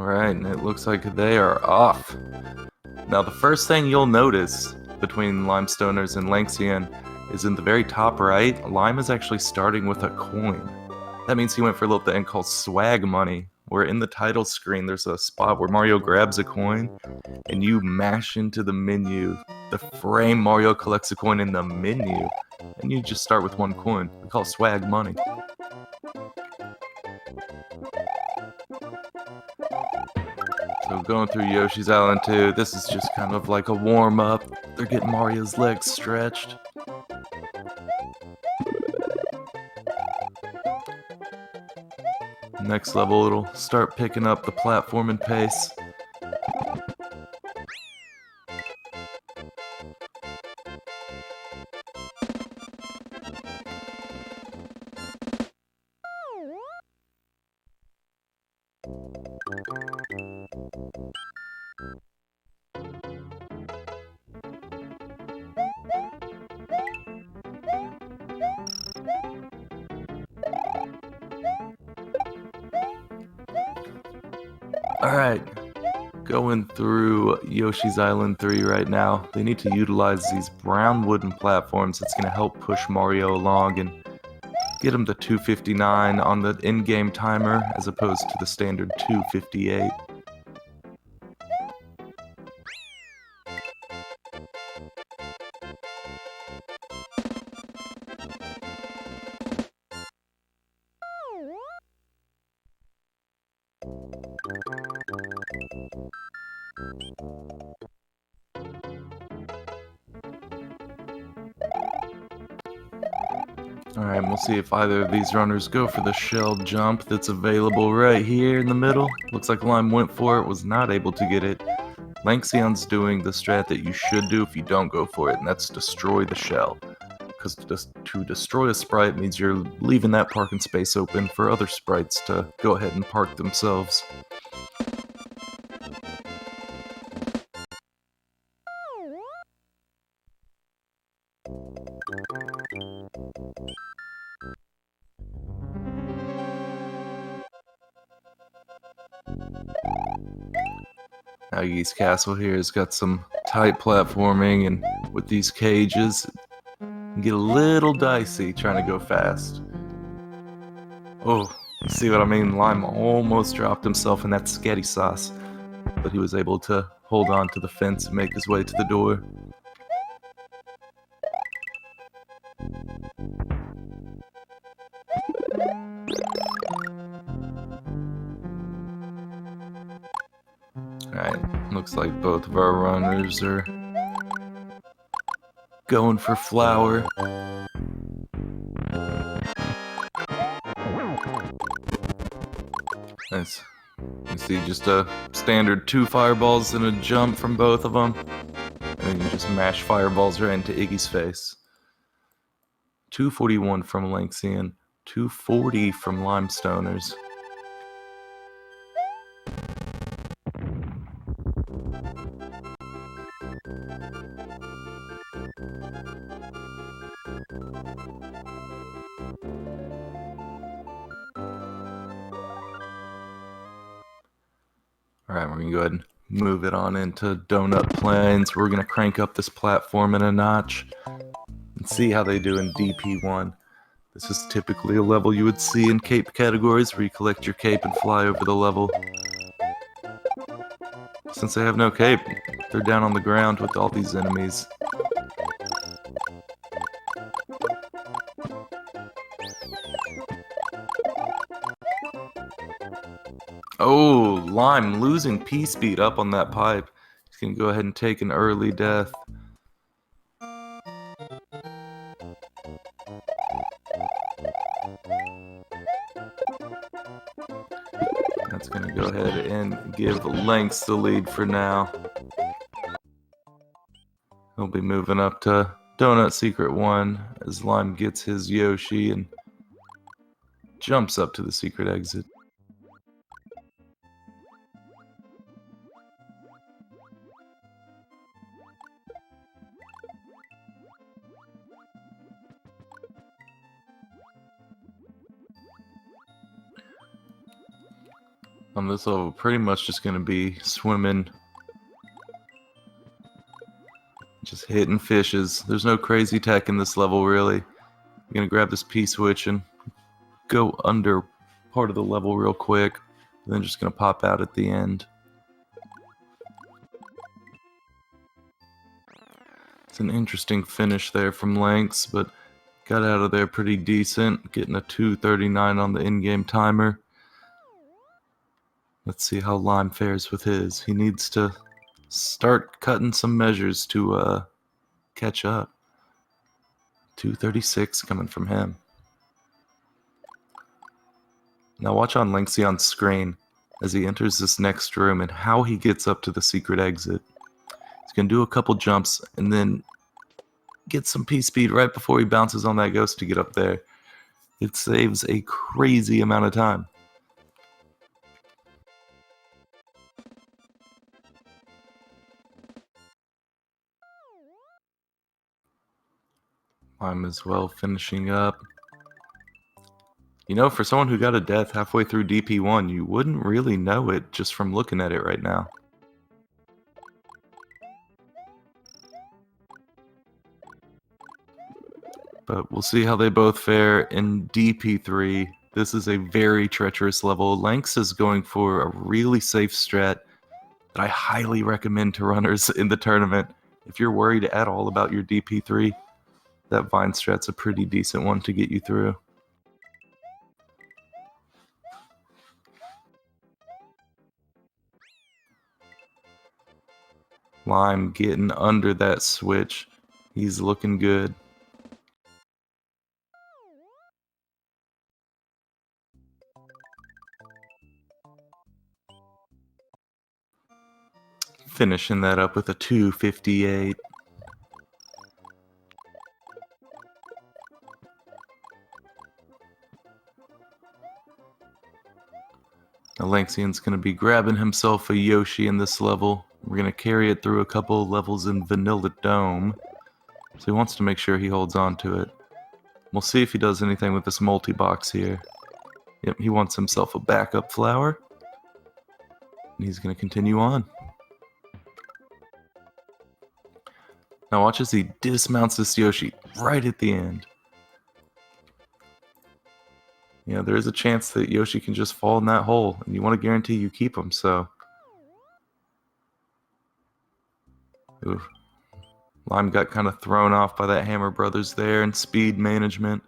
Alright, and it looks like they are off. Now the first thing you'll notice between limestoners and Lanxion is in the very top right, Lime is actually starting with a coin. That means he went for a little thing called swag money, where in the title screen there's a spot where Mario grabs a coin and you mash into the menu. The frame Mario collects a coin in the menu, and you just start with one coin. We call it swag money. So going through Yoshi's Island 2, this is just kind of like a warm-up. They're getting Mario's legs stretched. Next level, it'll start picking up the platforming pace. Alright, going through Yoshi's Island 3 right now. They need to utilize these brown wooden platforms. It's going to help push Mario along and get him to 259 on the in-game timer as opposed to the standard 258. Alright, we'll see if either of these runners go for the shell jump that's available right here in the middle. Looks like Lime went for it, was not able to get it. Lanxion's doing the strat that you should do if you don't go for it, and that's destroy the shell. Because to destroy a sprite means you're leaving that parking space open for other sprites to go ahead and park themselves. Now Iggy's castle here has got some tight platforming, and with these cages, you get a little dicey trying to go fast. Oh, you see what I mean? Lime almost dropped himself in that sketty sauce, but he was able to hold on to the fence and make his way to the door. Alright, looks like both of our runners are going for flower. Nice. You see just a standard 2 fireballs and a jump from both of them. And then you just mash fireballs right into Iggy's face. 241 from Lanxion, 240 from limestoners. Alright, we're going to go ahead and move it on into Donut Plains. We're going to crank up this platform in a notch and see how they do in DP1. This is typically a level you would see in cape categories where you collect your cape and fly over the level. Since they have no cape, they're down on the ground with all these enemies. Oh, Lime losing P-Speed up on that pipe. He's going to go ahead and take an early death. That's going to go ahead and give Lanx the lead for now. He'll be moving up to Donut Secret 1 as Lime gets his Yoshi and jumps up to the secret exit. On this level, pretty much just going to be swimming, just hitting fishes. There's no crazy tech in this level, really. You're going to grab this P-switch and go under part of the level real quick, and then just going to pop out at the end. It's an interesting finish there from Lanx, but got out of there pretty decent, getting a 2:39 on the in-game timer. Let's see how Lime fares with his. He needs to start cutting some measures to catch up. 2:36 coming from him. Now watch on Lanxion's screen as he enters this next room and how he gets up to the secret exit. He's going to do a couple jumps and then get some P-speed right before he bounces on that ghost to get up there. It saves a crazy amount of time. I'm as well finishing up. You know, for someone who got a death halfway through DP1, you wouldn't really know it just from looking at it right now. But we'll see how they both fare in DP3. This is a very treacherous level. Lanx is going for a really safe strat that I highly recommend to runners in the tournament. If you're worried at all about your DP3, that vine strat's a pretty decent one to get you through. Lime getting under that switch. He's looking good. Finishing that up with a 2:58. Now Lanxion's going to be grabbing himself a Yoshi in this level. We're going to carry it through a couple of levels in Vanilla Dome. So he wants to make sure he holds on to it. We'll see if he does anything with this multi-box here. Yep, he wants himself a backup flower. And he's going to continue on. Now watch as he dismounts this Yoshi right at the end. Yeah, there is a chance that Yoshi can just fall in that hole, and you want to guarantee you keep him, so... Oof. Lime got kind of thrown off by that Hammer Brothers there and speed management,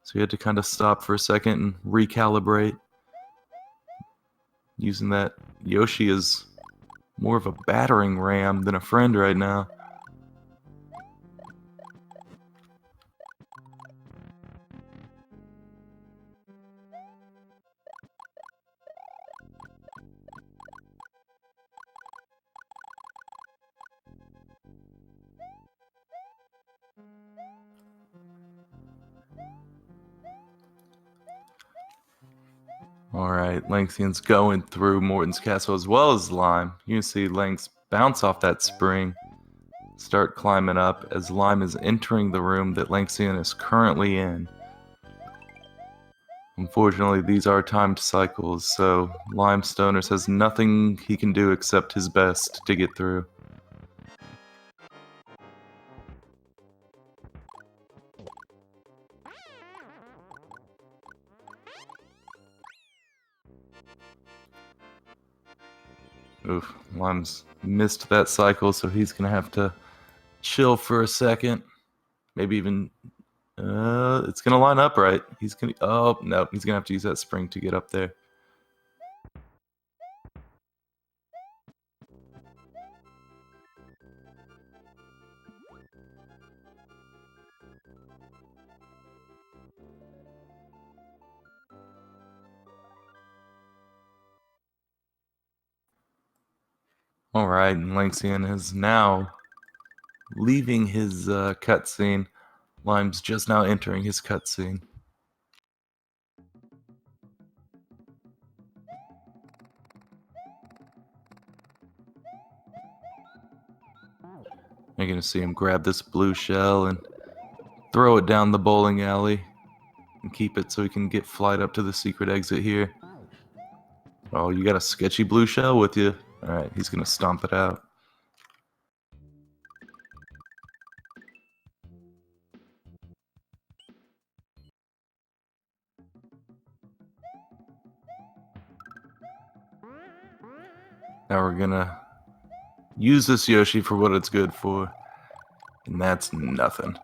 so he had to kind of stop for a second and recalibrate. Using that Yoshi as more of a battering ram than a friend right now. Alright, Lanxion's going through Morton's castle as well as Lime. You can see Lanx bounce off that spring, start climbing up as Lime is entering the room that Lanxion is currently in. Unfortunately, these are timed cycles, so limestoners has nothing he can do except his best to get through. Oof, Lime's missed that cycle, so he's gonna have to chill for a second. Maybe even it's gonna line up right. He's gonna oh no, he's gonna have to use that spring to get up there. Alright, and Lanxion is now leaving his cutscene. Lime's just now entering his cutscene. You're gonna see him grab this blue shell and throw it down the bowling alley and keep it so he can get flight up to the secret exit here. Oh, you got a sketchy blue shell with you. Alright, he's gonna stomp it out. Now we're gonna use this Yoshi for what it's good for. And that's nothing.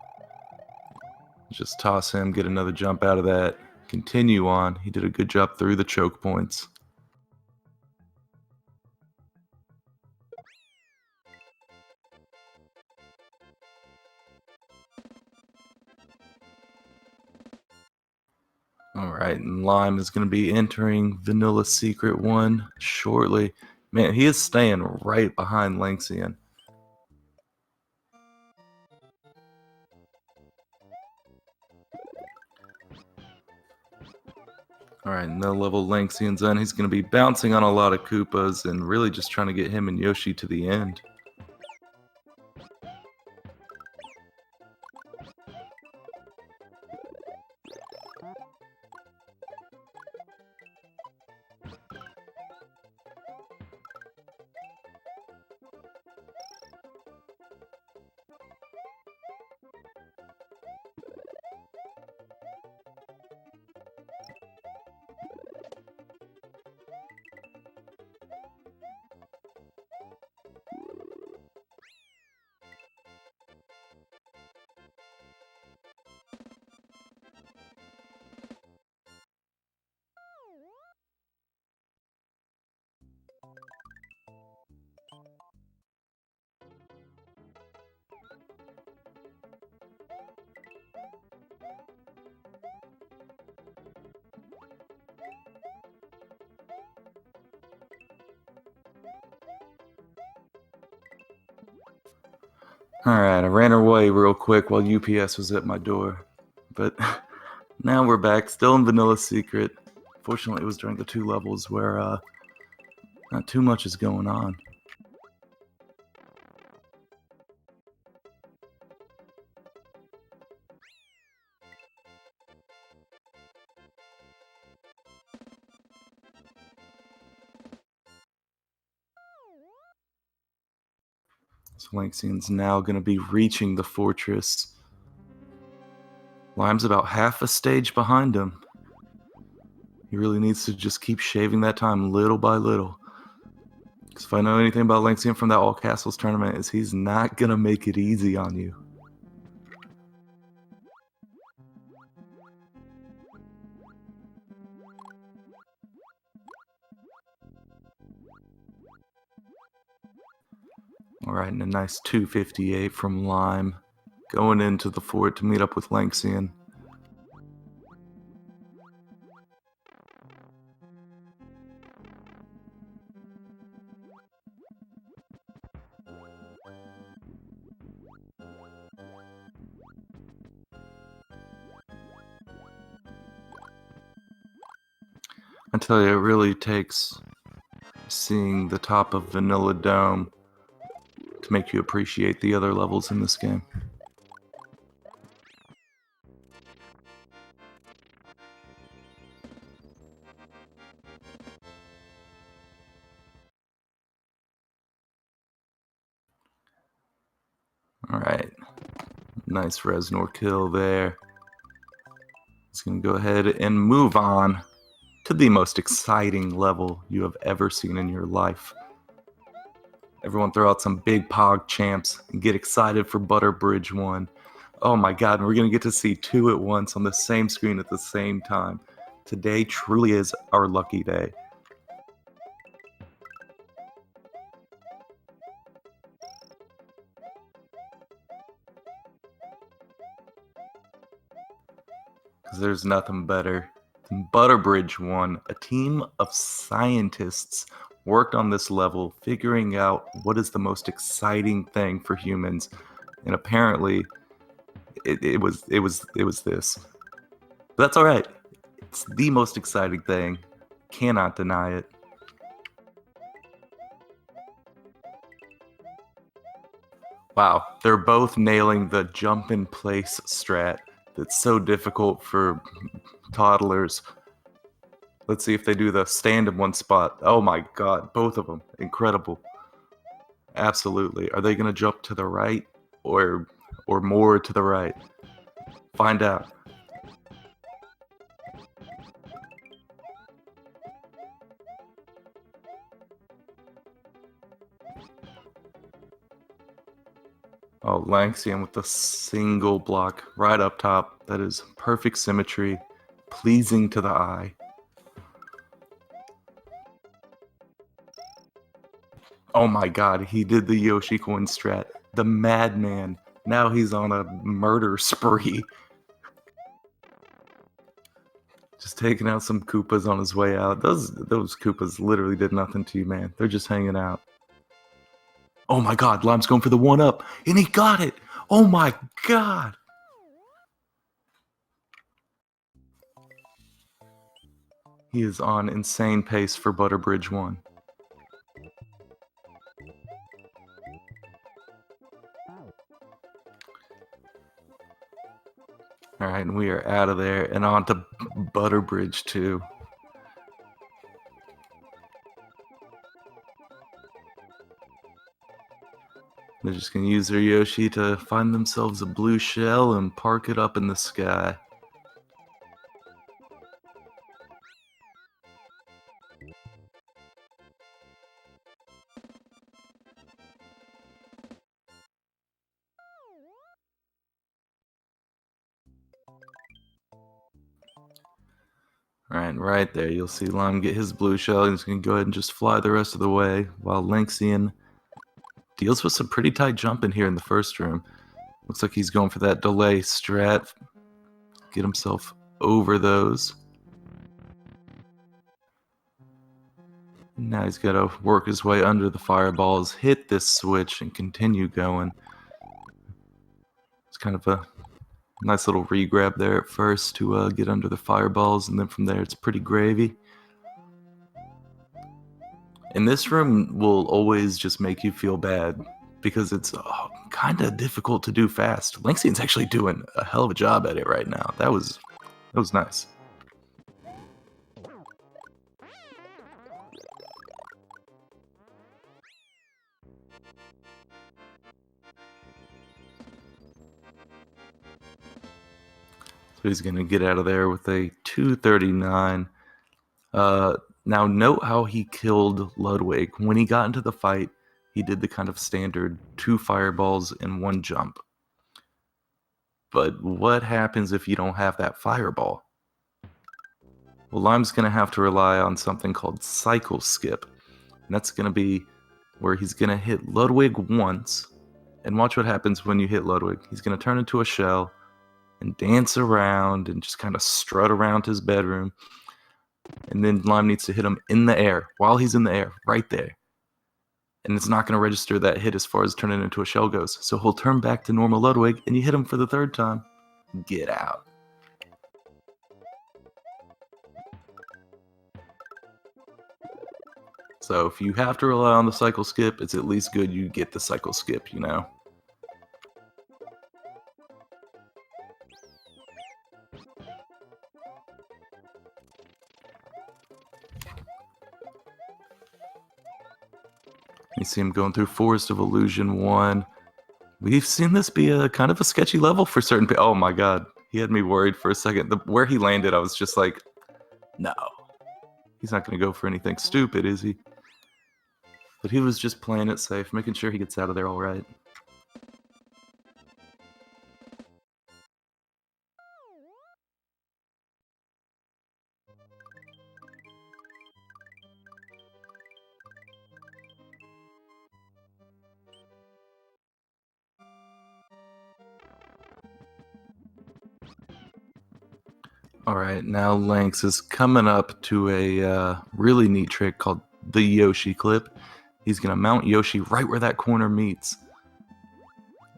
Just toss him, get another jump out of that. Continue on. He did a good job through the choke points. Alright, and Lime is going to be entering Vanilla Secret 1 shortly. Man, he is staying right behind Lanxion. Alright, no level Lanxion's on. He's going to be bouncing on a lot of Koopas and really just trying to get him and Yoshi to the end. Alright, I ran away real quick while UPS was at my door. But now we're back, still in Vanilla Secret. Fortunately, it was during the 2 levels where not too much is going on. So Lanxion's now going to be reaching the fortress. Lime's about half a stage behind him. He really needs to just keep shaving that time little by little. Because if I know anything about Lanxion from that All Castles tournament, is he's not going to make it easy on you. Alright, and a nice 258 from Lime. Going into the fort to meet up with Lanxion. I tell you, it really takes seeing the top of Vanilla Dome to make you appreciate the other levels in this game. Alright, nice Reznor kill there. He's going to go ahead and move on to the most exciting level you have ever seen in your life. Everyone throw out some big Pog champs and get excited for Butter Bridge 1. Oh my god, we're going to get to see 2 at once on the same screen at the same time. Today truly is our lucky day. Because there's nothing better than Butter Bridge 1. A team of scientists worked on this level, figuring out what is the most exciting thing for humans, and apparently, it was this. But that's all right. It's the most exciting thing. Cannot deny it. Wow, they're both nailing the jump in place strat that's so difficult for toddlers. Let's see if they do the stand in one spot. Oh my god, both of them. Incredible. Absolutely. Are they going to jump to the right or more to the right? Find out. Oh, Lanxion with the single block right up top. That is perfect symmetry, pleasing to the eye. Oh my god, he did the Yoshi coin strat. The madman. Now he's on a murder spree. Just taking out some Koopas on his way out. Those Koopas literally did nothing to you, man. They're just hanging out. Oh my god, Lime's going for the 1-up, and he got it! Oh my god! He is on insane pace for Butterbridge 1. Alright, and we are out of there, and on to Butterbridge 2. They're just going to use their Yoshi to find themselves a blue shell and park it up in the sky. Alright, right there, you'll see Lime get his blue shell. He's going to go ahead and just fly the rest of the way, while Lanxion deals with some pretty tight jumping here in the first room. Looks like he's going for that delay strat. Get himself over those. Now he's got to work his way under the fireballs, hit this switch, and continue going. It's kind of a nice little re-grab there at first to get under the fireballs, and then from there it's pretty gravy. And this room will always just make you feel bad because it's kind of difficult to do fast. Lanxion's actually doing a hell of a job at it right now. That was nice. So he's going to get out of there with a 239. Now note how he killed Ludwig. When he got into the fight, he did the kind of standard 2 fireballs in 1 jump. But what happens if you don't have that fireball? Well, Lime's going to have to rely on something called cycle skip. And that's going to be where he's going to hit Ludwig once. And watch what happens when you hit Ludwig. He's going to turn into a shell and dance around and just kind of strut around his bedroom. And then Lime needs to hit him in the air, while he's in the air, right there. And it's not going to register that hit as far as turning into a shell goes. So he'll turn back to normal Ludwig, and you hit him for the 3rd time. Get out. So if you have to rely on the cycle skip, it's at least good you get the cycle skip, you know? You see him going through Forest of Illusion 1. We've seen this be a kind of a sketchy level for certain people. Oh my god, he had me worried for a second. Where he landed, I was just like, no. He's not going to go for anything stupid, is he? But he was just playing it safe, making sure he gets out of there all right. Alright, now Lanx is coming up to a really neat trick called the Yoshi clip. He's going to mount Yoshi right where that corner meets.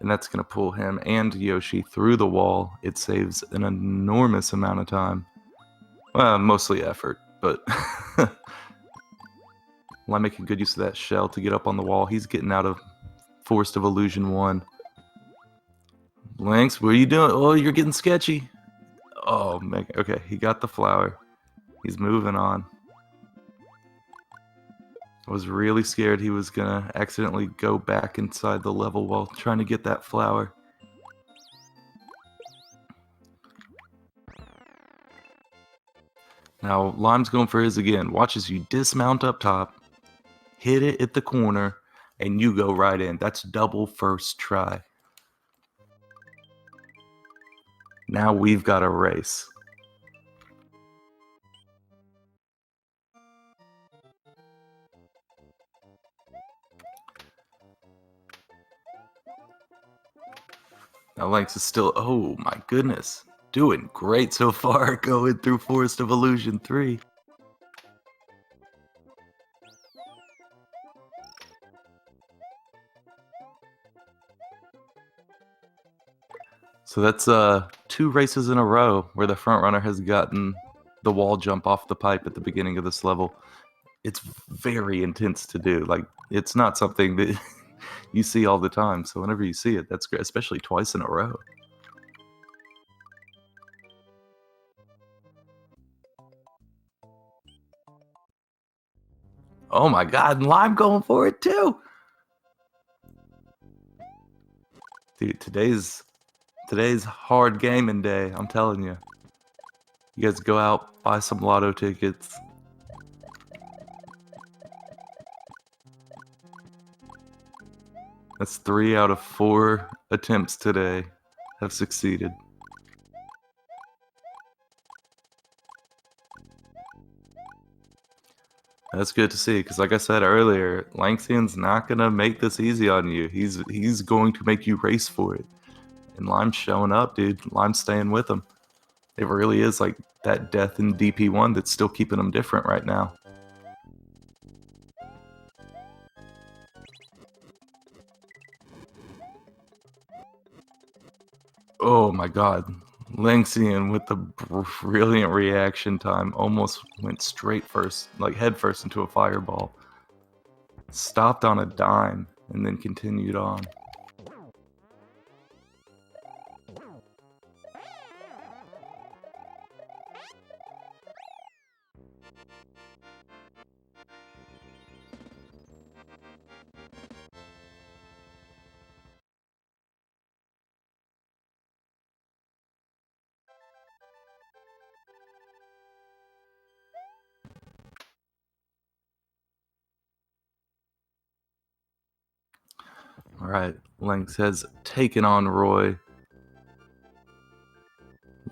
And that's going to pull him and Yoshi through the wall. It saves an enormous amount of time. Well, mostly effort, but Lime making good use of that shell to get up on the wall. He's getting out of Forest of Illusion 1. Lanx, what are you doing? Oh, you're getting sketchy. Oh, man. Okay, he got the flower. He's moving on. I was really scared he was gonna accidentally go back inside the level while trying to get that flower. Now, Lime's going for his again. Watch as you dismount up top, hit it at the corner, and you go right in. That's double first try. Now we've got a race. Now Lanx is still, oh my goodness, doing great so far going through Forest of Illusion 3. So that's 2 races in a row where the front runner has gotten the wall jump off the pipe at the beginning of this level. It's very intense to do. Like, it's not something that you see all the time. So whenever you see it, that's great, especially twice in a row. Oh my god, and Lime going for it too! Dude, today's hard gaming day, I'm telling you. You guys go out, buy some lotto tickets. That's 3 out of 4 attempts today have succeeded. That's good to see, because like I said earlier, Lanxion's not gonna make this easy on you. He's going to make you race for it. And Lime's showing up, dude. Lime's staying with him. It really is like that death in DP1 that's still keeping him different right now. Oh my god. Lanxion with the brilliant reaction time almost went straight first, like head first into a fireball. Stopped on a dime and then continued on. Alright, Lynx has taken on Roy.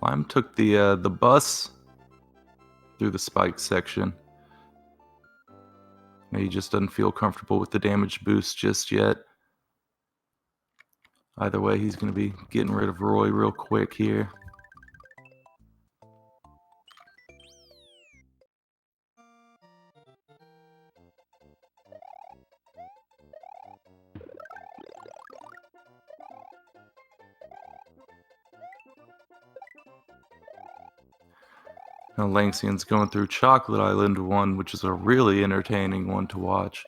Lime took the bus through the spike section. He just doesn't feel comfortable with the damage boost just yet. Either way, he's going to be getting rid of Roy real quick here. Now Lanxion's going through Chocolate Island 1, which is a really entertaining one to watch.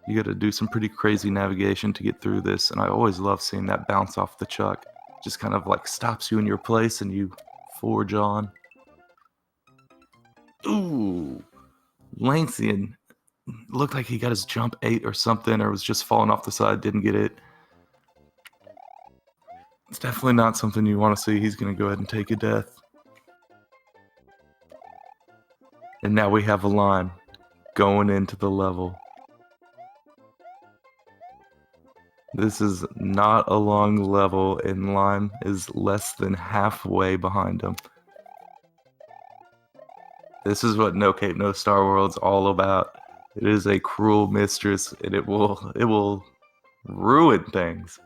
You gotta do some pretty crazy navigation to get through this, and I always love seeing that bounce off the chuck. Just kind of like stops you in your place and you forge on. Ooh! Lanxion looked like he got his jump 8 or something, or was just falling off the side, didn't get it. It's definitely not something you want to see. He's gonna go ahead and take a death. And now we have a Lime going into the level. This is not a long level, and Lime is less than halfway behind him. This is what No Cape No Star World's all about. It is a cruel mistress, and it will ruin things.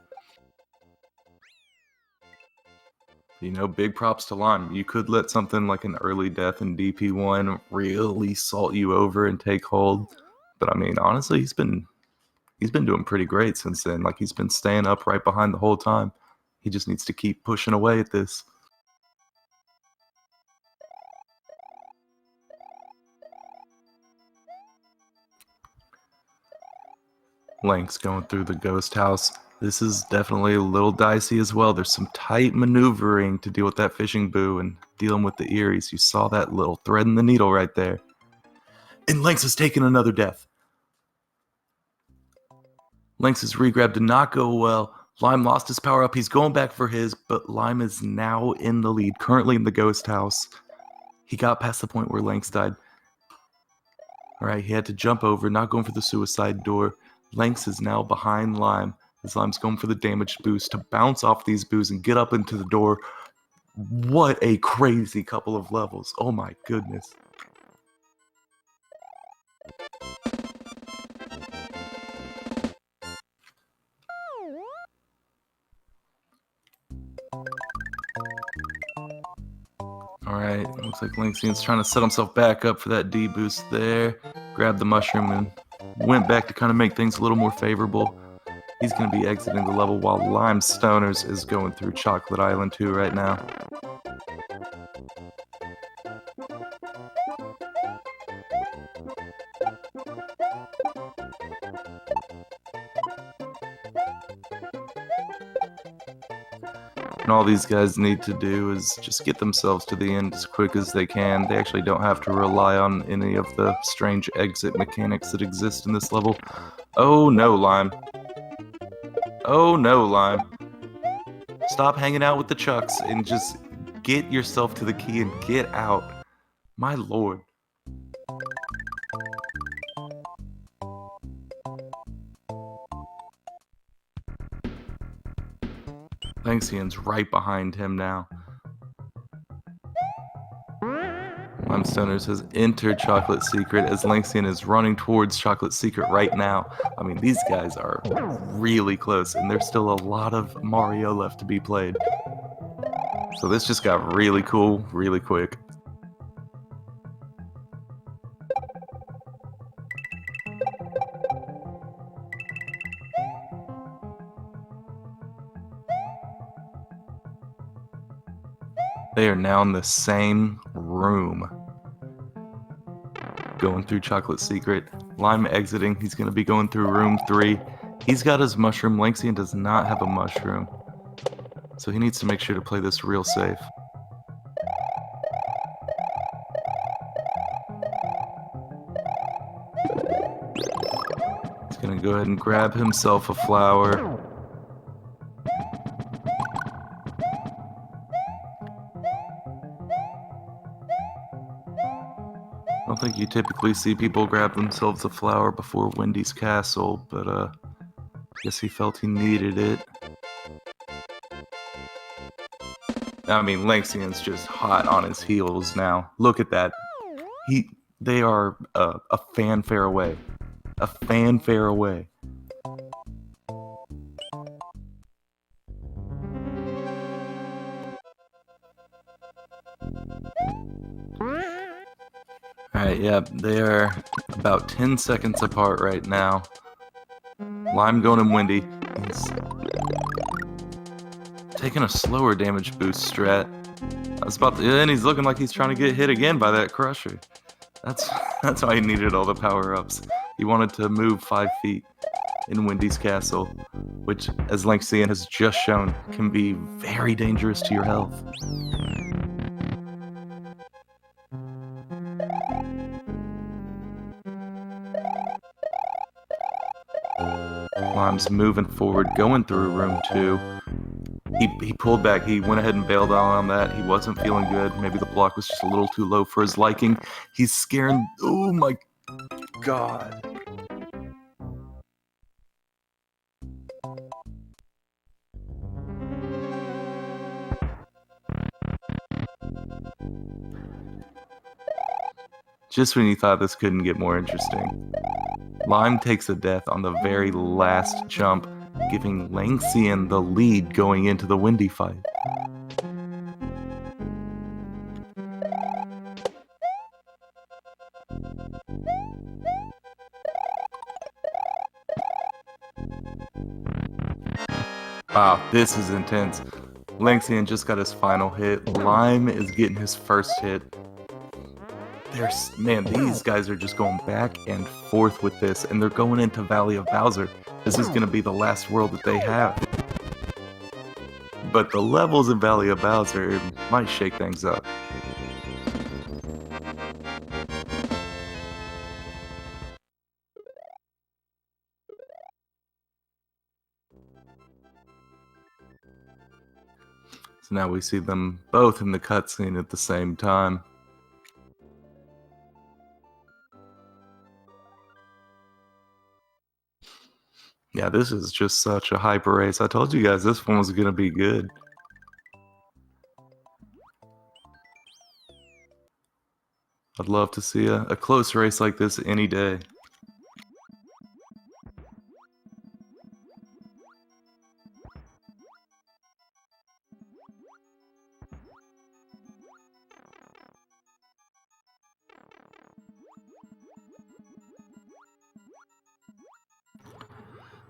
You know, big props to Lime. You could let something like an early death in DP1 really salt you over and take hold. But I mean, honestly, he's been doing pretty great since then. Like, he's been staying up right behind the whole time. He just needs to keep pushing away at this. Lanx going through the ghost house. This is definitely a little dicey as well. There's some tight maneuvering to deal with that fishing boo and dealing with the Eries. You saw that little thread in the needle right there. And Lynx has taken another death. Lynx's regrab did not go well. Lime lost his power up. He's going back for his, but Lime is now in the lead, currently in the ghost house. He got past the point where Lynx died. Alright, he had to jump over, not going for the suicide door. Lynx is now behind Lime, as Lime's going for the damage boost to bounce off these boos and get up into the door. What a crazy couple of levels. Oh my goodness. Alright, looks like Lanxion's trying to set himself back up for that D-boost there. Grabbed the mushroom and went back to kind of make things a little more favorable. He's going to be exiting the level while Limestoners is going through Chocolate Island 2 right now. And all these guys need to do is just get themselves to the end as quick as they can. They actually don't have to rely on any of the strange exit mechanics that exist in this level. Oh no, Lime. Oh no, Lime. Stop hanging out with the Chucks and just get yourself to the key and get out. My lord. Lanxion's right behind him now. Limestoners has entered Chocolate Secret as Lanxion is running towards Chocolate Secret right now. I mean, these guys are really close, and there's still a lot of Mario left to be played. So this just got really cool, really quick. They are now in the same room. Going through Chocolate Secret. Lime exiting. He's going to be going through room 3. He's got his mushroom. Lanxion does not have a mushroom. So he needs to make sure to play this real safe. He's going to go ahead and grab himself a flower. I don't think you typically see people grab themselves a flower before Wendy's castle, but I guess he felt he needed it. I mean, Lanxion's just hot on his heels now. Look at that. They are a fanfare away. A fanfare away. Alright, yeah, they are about 10 seconds apart right now. Lime going and Wendy. He's taking a slower damage boost strat. And he's looking like he's trying to get hit again by that crusher. That's why he needed all the power-ups. He wanted to move 5 feet in Wendy's castle, which, as Lanxion has just shown, can be very dangerous to your health. Lime's moving forward, going through room 2. He pulled back. He went ahead and bailed on that. He wasn't feeling good. Maybe the block was just a little too low for his liking. He's scaring... Oh my god. Just when you thought this couldn't get more interesting. Lime takes a death on the very last jump, giving Lanxion the lead going into the Wendy fight. Wow, this is intense. Lanxion just got his final hit. Lime is getting his first hit. Man, these guys are just going back and forth with this, and they're going into Valley of Bowser. This is going to be the last world that they have. But the levels in Valley of Bowser might shake things up. So now we see them both in the cutscene at the same time. Yeah, this is just such a hyper race. I told you guys this one was going to be good. I'd love to see a close race like this any day.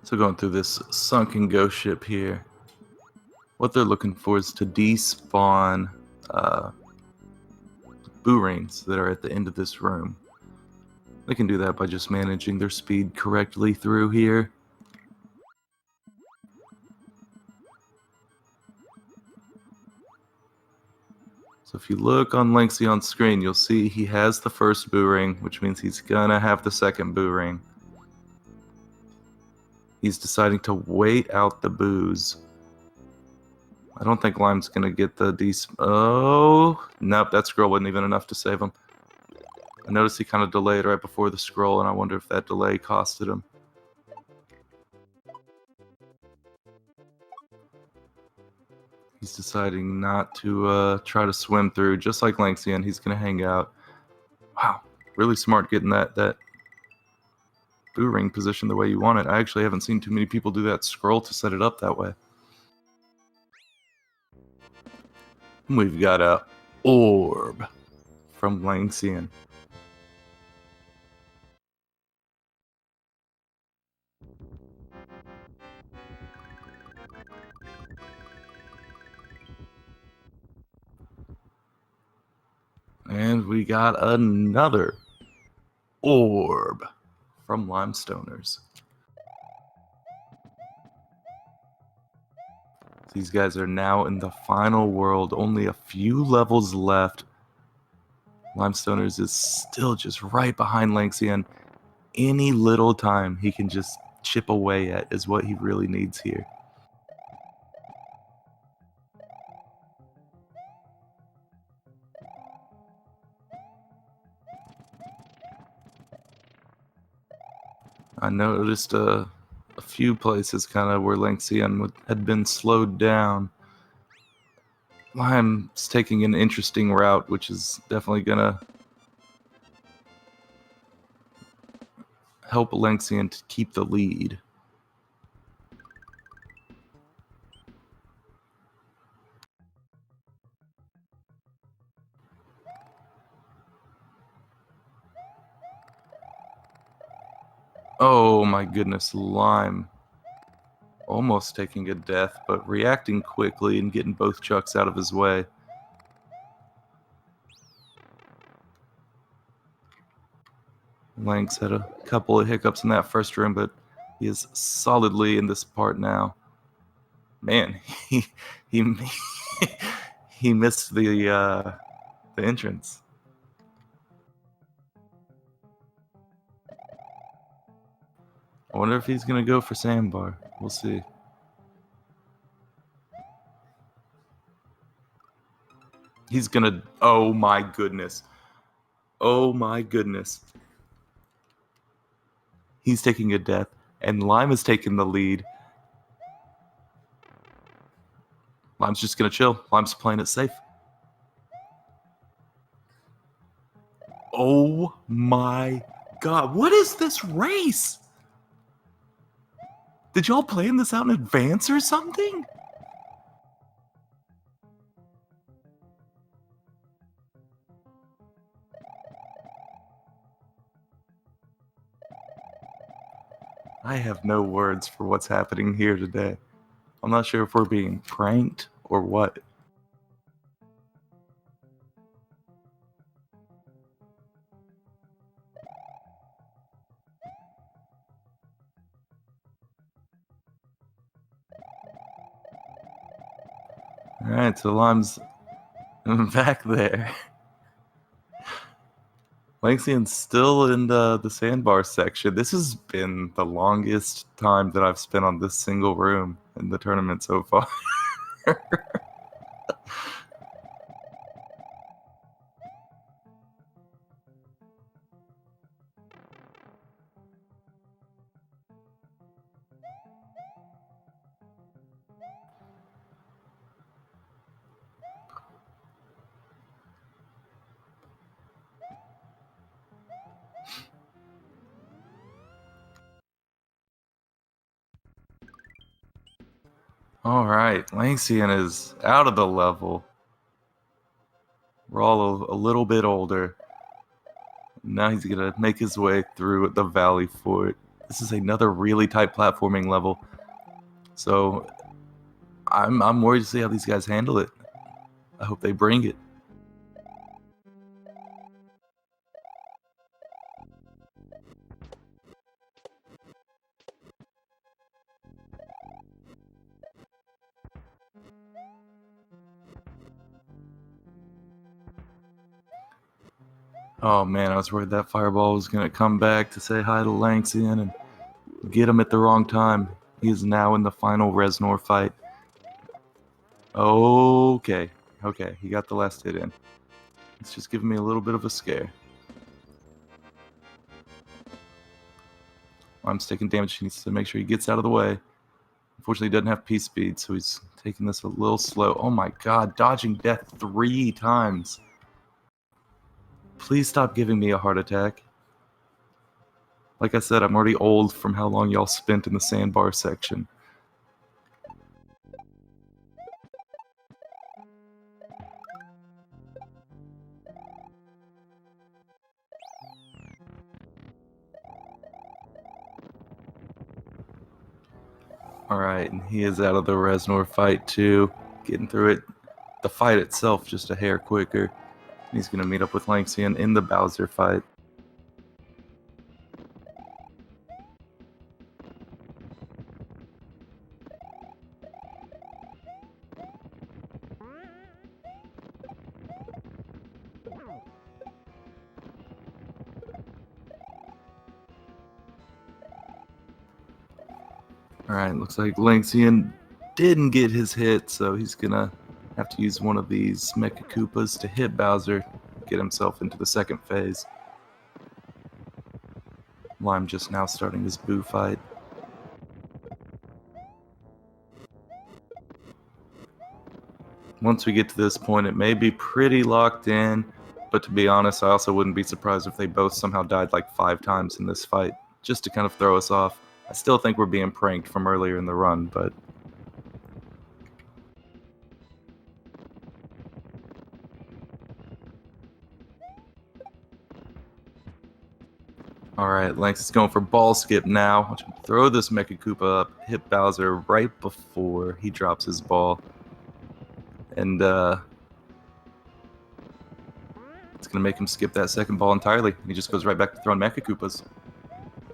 So going through this sunken ghost ship here, what they're looking for is to despawn boo rings that are at the end of this room. They can do that by just managing their speed correctly through here. So if you look on Lanxion's screen, you'll see he has the first boo ring, which means he's gonna have the second boo ring. He's deciding to wait out the boos. I don't think Lime's gonna get the oh, nope, that scroll wasn't even enough to save him. I noticed he kind of delayed right before the scroll, and I wonder if that delay costed him. He's deciding not to try to swim through, just like Lanxion. He's gonna hang out. Wow, really smart getting that boo ring position the way you want it. I actually haven't seen too many people do that scroll to set it up that way. We've got a orb from Lanxion. And we got another orb from limestoners. These guys are now in the final world, only a few levels left. Limestoners is still just right behind Lanxion. Any little time he can just chip away at is what he really needs here. I noticed a few places kind of where Lanxion had been slowed down. Lime's taking an interesting route, which is definitely gonna help Lanxion to keep the lead. Oh my goodness, Lime almost taking a death, but reacting quickly and getting both chucks out of his way. Lanx had a couple of hiccups in that first room, but he is solidly in this part now. Man, he he missed the entrance. I wonder if he's gonna go for Sandbar. We'll see. He's gonna. Oh my goodness. Oh my goodness. He's taking a death, and Lime is taking the lead. Lime's just gonna chill. Lime's playing it safe. Oh my god. What is this race? Did y'all plan this out in advance or something? I have no words for what's happening here today. I'm not sure if we're being pranked or what. Alright, so Lime's back there. Lanxion's still in the Sandbar section. This has been the longest time that I've spent on this single room in the tournament so far. Alright, Lanxion is out of the level. We're all a little bit older. Now he's gonna make his way through the Valley Fort. This is another really tight platforming level. So I'm worried to see how these guys handle it. I hope they bring it. Oh man, I was worried that fireball was gonna come back to say hi to Lanxion and get him at the wrong time. He is now in the final Reznor fight. Okay, he got the last hit in. It's just giving me a little bit of a scare. Lime's taking damage. He needs to make sure he gets out of the way. Unfortunately, he doesn't have P speed, so he's taking this a little slow. Oh my god, dodging death 3 times. Please stop giving me a heart attack. Like I said, I'm already old from how long y'all spent in the Sandbar section. Alright, and he is out of the Reznor fight too. Getting through it. The fight itself just a hair quicker. He's going to meet up with Lanxion in the Bowser fight. Alright, looks like Lanxion didn't get his hit, so he's going to have to use one of these Mecha Koopas to hit Bowser, get himself into the second phase. Lime just now starting his Boo fight. Once we get to this point, it may be pretty locked in, but to be honest, I also wouldn't be surprised if they both somehow died like 5 times in this fight, just to kind of throw us off. I still think we're being pranked from earlier in the run, but... Alright, Lanx is going for ball skip now. Watch him throw this Mecha Koopa up, hit Bowser right before he drops his ball. And, it's going to make him skip that second ball entirely. He just goes right back to throwing Mecha Koopas.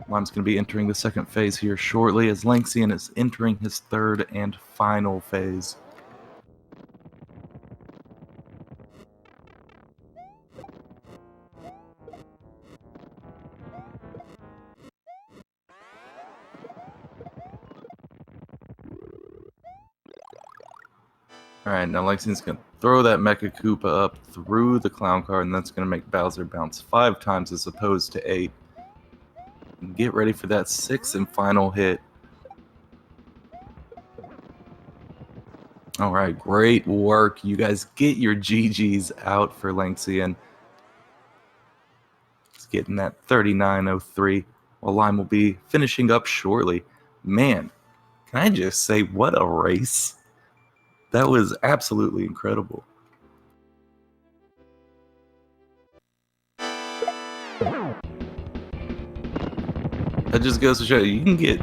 Lime's going to be entering the second phase here shortly as Lanxion is entering his third and final phase. Alright, now Lanxion's going to throw that Mecha Koopa up through the clown car, and that's going to make Bowser bounce 5 times as opposed to 8. And get ready for that 6th and final hit. Alright, great work. You guys get your GGs out for Lanxion. He's getting that 39.03, while Lime will be finishing up shortly. Man, can I just say, what a race. That was absolutely incredible. That just goes to show you can get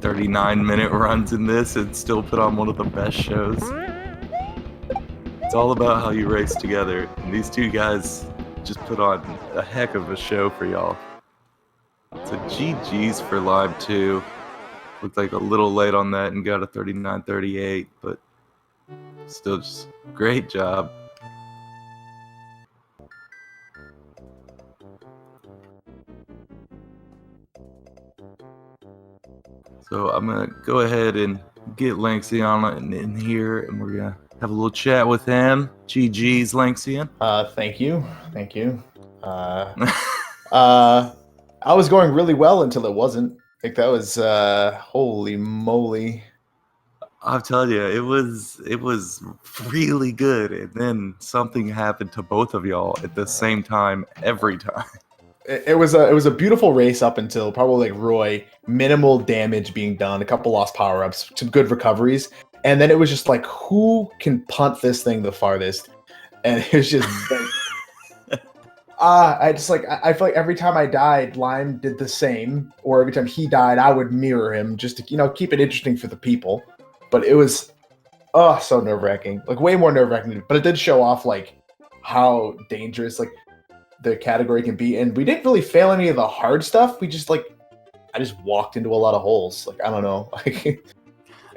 39-minute runs in this and still put on one of the best shows. It's all about how you race together, and these two guys just put on a heck of a show for y'all. So GG's for Live 2. Looked like a little late on that and got a 39-38, but Still just great job. So I'm gonna go ahead and get Lanxion in here, and we're gonna have a little chat with him. GG's, Lanxion. Thank you. I was going really well until it wasn't. I think that was holy moly. I'll tell you, it was really good, and then something happened to both of y'all at the same time every time. It was a beautiful race up until probably like Roy, minimal damage being done, a couple lost power ups, some good recoveries, and then it was just like, who can punt this thing the farthest? And it was just like, I feel like every time I died, Lime did the same, or every time he died, I would mirror him just to keep it interesting for the people. But it was so nerve-wracking, like way more nerve-wracking. But it did show off like how dangerous like the category can be, and we didn't really fail any of the hard stuff. I just walked into a lot of holes. Like I don't know, like.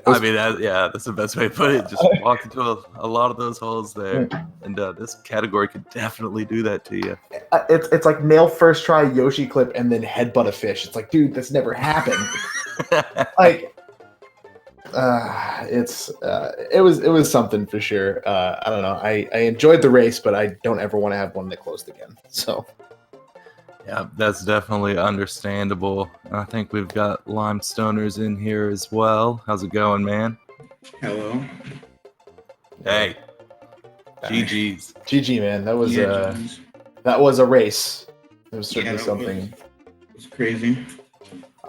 I mean, that's the best way to put it. Just walked into a lot of those holes there, and this category could definitely do that to you. It's like nail first try Yoshi clip and then headbutt a fish. It's like, dude, that's never happened. Like, it was something for sure. I don't know. I enjoyed the race, but I don't ever want to have one that closed again. So. Yeah, that's definitely understandable. I think we've got limestoners in here as well. How's it going, man? Hello. Hey. GG's. GG, man. That was a race. It was certainly something. It was crazy.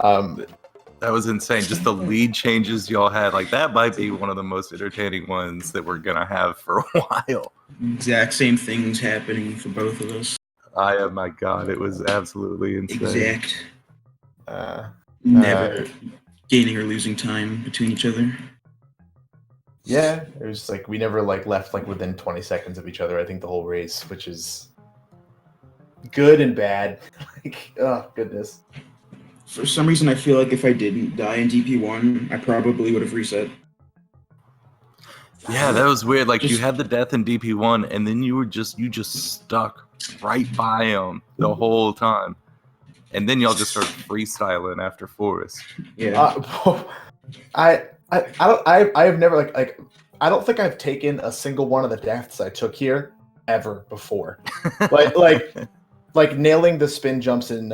That was insane. Just the lead changes y'all had. Like, that might be one of the most entertaining ones that we're going to have for a while. Exact same things happening for both of us. My God, it was absolutely insane. Exact. Never gaining or losing time between each other. Yeah, it was just like we never left within 20 seconds of each other. I think the whole race, which is good and bad. Oh goodness. For some reason, I feel like if I didn't die in DP1, I probably would have reset. Yeah, that was weird. Like, you had the death in DP1, and then you just stuck right by him the whole time, and then y'all just started freestyling after Forest. Yeah. I have never I don't think I've taken a single one of the deaths I took here ever before. like nailing the spin jumps in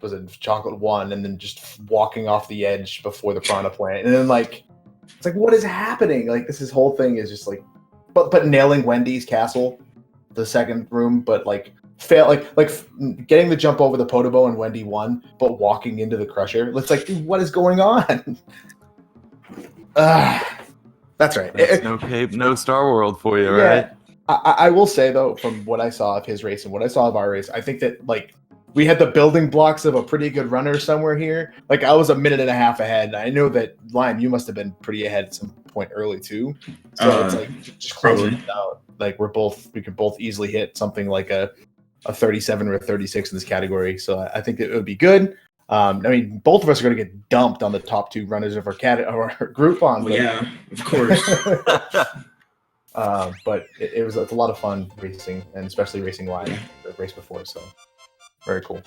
was it Chocolate 1, and then just walking off the edge before the Piranha Plant, and then it's like, what is happening? Like, this whole thing is just like, but nailing Wendy's castle, the second room, but fail, getting the jump over the Podobo and Wendy 1, but walking into the Crusher. It's like, dude, what is going on? That's right. That's no Cape, no Star World for you, yeah, right? I will say though, from what I saw of his race and what I saw of our race, I think that we had the building blocks of a pretty good runner somewhere here. Like, I was a minute and a half ahead. I know that, Lime, you must have been pretty ahead at some point early too. So it's like just closing it out. Like, we could both easily hit something like a 37 or a 36 in this category. So I think it would be good. I mean, both of us are going to get dumped on the top two runners of our group on. Well, yeah, of course. But it's a lot of fun racing, and especially racing live, the race before. So very cool.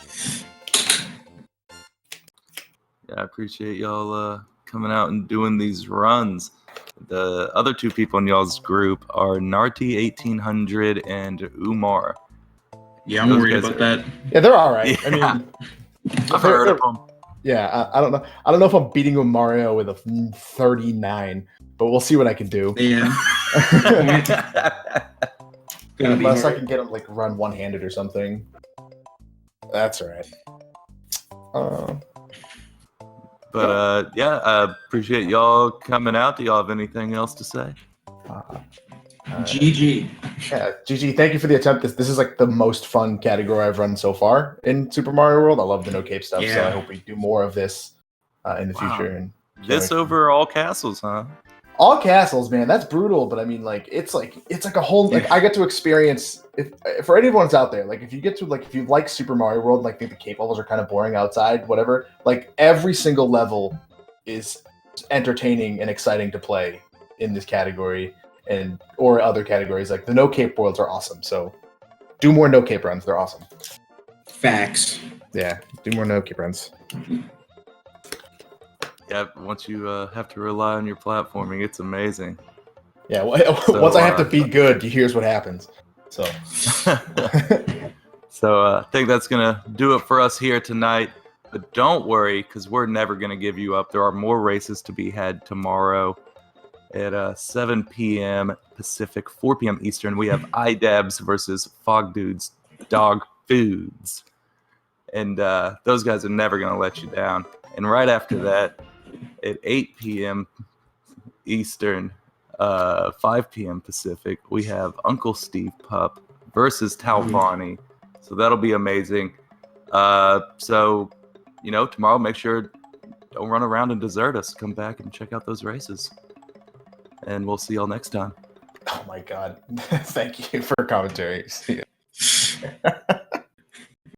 Yeah, I appreciate y'all coming out and doing these runs. The other two people in y'all's group are Narty 1800 and Umar. Yeah, I'm worried about that. Yeah, they're all right. Yeah. I mean, I've heard of them. Yeah, I don't know. I don't know if I'm beating Mario with a 39, but we'll see what I can do. Yeah. Unless I can get him run one-handed or something. That's all right. But yeah, I appreciate y'all coming out. Do y'all have anything else to say? GG. Yeah, GG. Thank you for the attempt. This is the most fun category I've run so far in Super Mario World. I love the no cape stuff, so I hope we do more of this in the future. And this over all castles, huh? All castles, man. That's brutal, but I mean, it's like a whole. I get to experience. If for anyone's out there, if you get to if you like Super Mario World, think the cape levels are kind of boring outside, whatever. Every single level is entertaining and exciting to play in this category or other categories. Like the no cape worlds are awesome. So do more no cape runs. They're awesome. Facts. Yeah, do more no cape runs. Yeah, once you have to rely on your platforming, it's amazing. Yeah, So, once I have to be good, here's what happens. So, so I think that's gonna do it for us here tonight. But don't worry, because we're never gonna give you up. There are more races to be had tomorrow at 7 p.m. Pacific, 4 p.m. Eastern. We have iDabs versus Fog Dudes Dog Foods, and those guys are never gonna let you down. And right after that, at 8 p.m. Eastern, 5 p.m. Pacific, we have Uncle Steve Pup versus Talvani. So that'll be amazing. So, tomorrow, make sure don't run around and desert us. Come back and check out those races. And we'll see y'all next time. oh my God. Thank you for commentary. See ya.